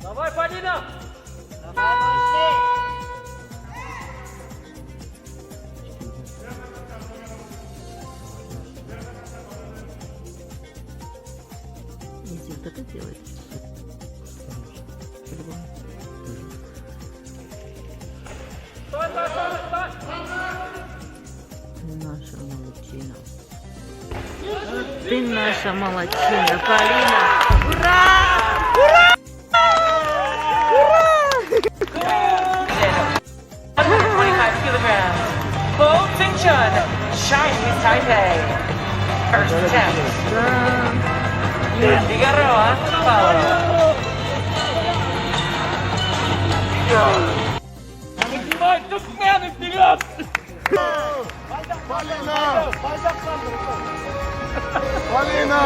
Давай, Полина! Иди, вот это делай. Стой, стой, стой, стой! Наша молодчина. Ты наша молодчина, Полина. Ура! Ура! Ура! 125 kilograms. Full tension. Chinese Taipei. First attempt. Figueroa follow. Поднимай туркмены вперед! Полина! Полина!